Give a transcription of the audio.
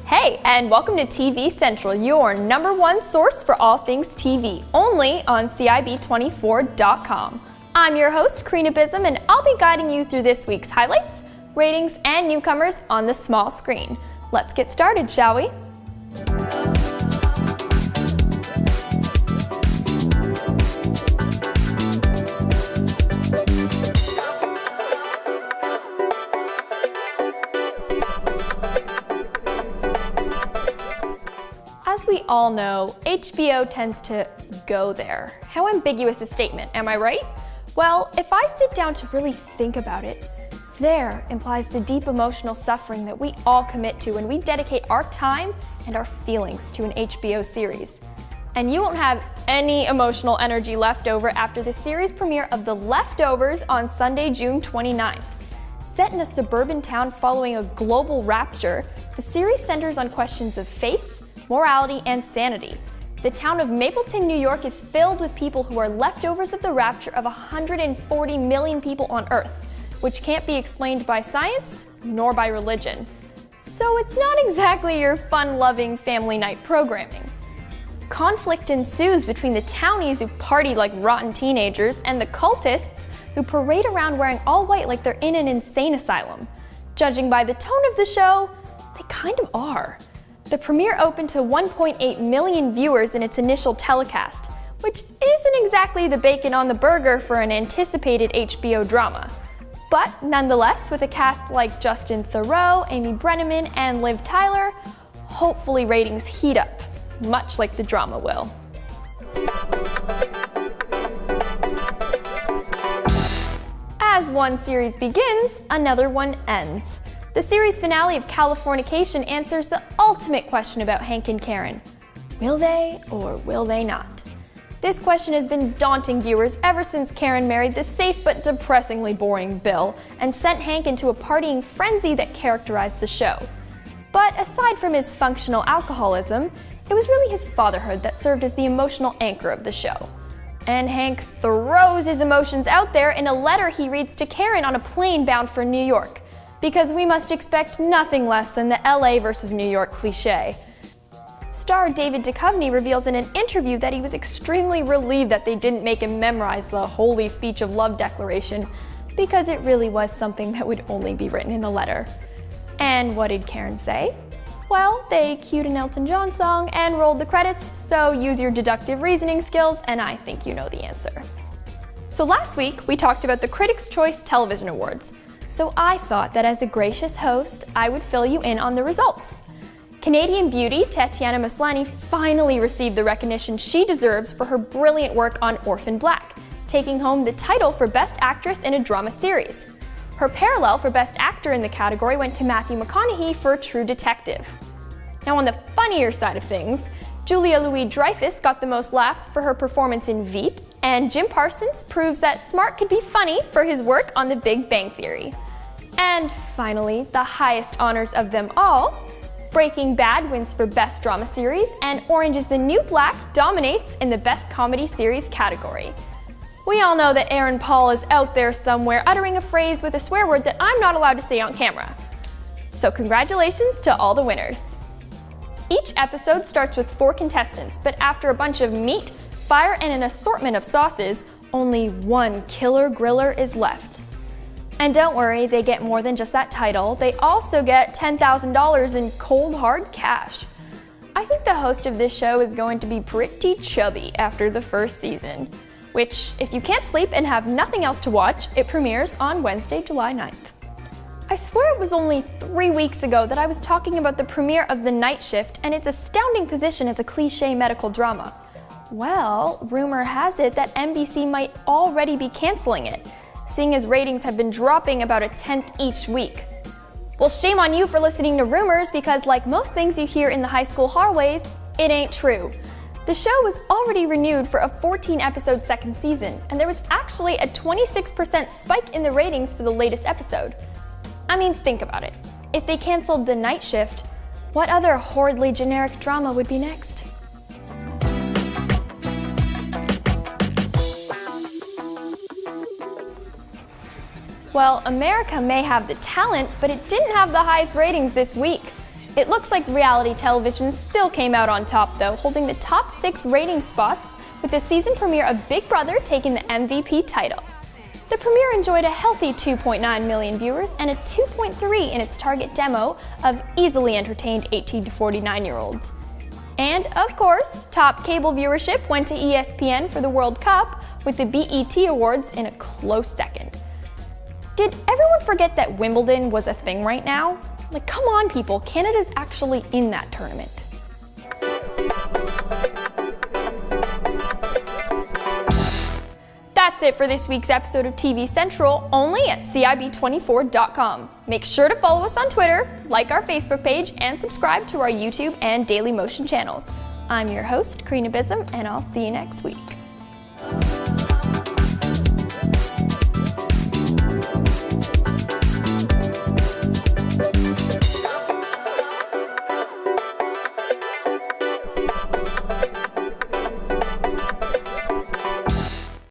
Hey, and welcome to TV Central, your #1 source for all things TV, only on CIB24.com. I'm your host, Karina Bism, and I'll be guiding you through this week's highlights, ratings, and newcomers on the small screen. Let's get started, shall we? As we all know, HBO tends to go there. How ambiguous a statement, am I right? Well, if I sit down to really think about it, there implies the deep emotional suffering that we all commit to when we dedicate our time and our feelings to an HBO series. And you won't have any emotional energy left over after the series premiere of The Leftovers on Sunday, June 29th. Set in a suburban town following a global rapture, the series centers on questions of faith, morality, and sanity. The town of Mapleton, New York is filled with people who are leftovers of the rapture of 140 million people on Earth, which can't be explained by science nor by religion. So it's not exactly your fun-loving family night programming. Conflict ensues between the townies who party like rotten teenagers and the cultists who parade around wearing all white like they're in an insane asylum. Judging by the tone of the show, they kind of are. The premiere opened to 1.8 million viewers in its initial telecast, which isn't exactly the bacon on the burger for an anticipated HBO drama. But nonetheless, with a cast like Justin Theroux, Amy Brenneman, and Liv Tyler, hopefully ratings heat up, much like the drama will. As one series begins, another one ends. The series finale of Californication answers the ultimate question about Hank and Karen. Will they or will they not? This question has been daunting viewers ever since Karen married the safe but depressingly boring Bill and sent Hank into a partying frenzy that characterized the show. But aside from his functional alcoholism, it was really his fatherhood that served as the emotional anchor of the show. And Hank throws his emotions out there in a letter he reads to Karen on a plane bound for New York. Because we must expect nothing less than the LA versus New York cliché. Star David Duchovny reveals in an interview that he was extremely relieved that they didn't make him memorize the holy speech of love declaration, because it really was something that would only be written in a letter. And what did Karen say? Well, they cued an Elton John song and rolled the credits, so use your deductive reasoning skills, and I think you know the answer. So last week, we talked about the Critics' Choice Television Awards. So I thought that as a gracious host, I would fill you in on the results. Canadian beauty Tatiana Maslany finally received the recognition she deserves for her brilliant work on Orphan Black, taking home the title for Best Actress in a Drama Series. Her parallel for Best Actor in the category went to Matthew McConaughey for True Detective. Now on the funnier side of things, Julia Louis-Dreyfus got the most laughs for her performance in Veep, and Jim Parsons proves that smart can be funny for his work on The Big Bang Theory. And finally, the highest honors of them all, Breaking Bad wins for Best Drama Series, and Orange is the New Black dominates in the Best Comedy Series category. We all know that Aaron Paul is out there somewhere uttering a phrase with a swear word that I'm not allowed to say on camera. So congratulations to all the winners. Each episode starts with 4 contestants, but after a bunch of meat, fire, and an assortment of sauces, only one killer griller is left. And don't worry, they get more than just that title. They also get $10,000 in cold hard cash. I think the host of this show is going to be pretty chubby after the first season, which, if you can't sleep and have nothing else to watch, it premieres on Wednesday, July 9th. I swear it was only 3 weeks ago that I was talking about the premiere of The Night Shift and its astounding position as a cliché medical drama. Well, rumor has it that NBC might already be canceling it, seeing as ratings have been dropping about 1/10 each week. Well, shame on you for listening to rumors, because like most things you hear in the high school hallways, it ain't true. The show was already renewed for a 14-episode second season, and there was actually a 26% spike in the ratings for the latest episode. I mean, think about it. If they canceled The Night Shift, what other horridly generic drama would be next? Well, America may have the talent, but it didn't have the highest ratings this week. It looks like reality television still came out on top though, holding the top 6 rating spots, with the season premiere of Big Brother taking the MVP title. The premiere enjoyed a healthy 2.9 million viewers and a 2.3 in its target demo of easily entertained 18 to 49-year-olds. And of course, top cable viewership went to ESPN for the World Cup, with the BET Awards in a close second. Did everyone forget that Wimbledon was a thing right now? Like, come on people, Canada's actually in that tournament. That's it for this week's episode of TV Central, only at CIB24.com. Make sure to follow us on Twitter, like our Facebook page, and subscribe to our YouTube and Daily Motion channels. I'm your host, Karina Bism, and I'll see you next week.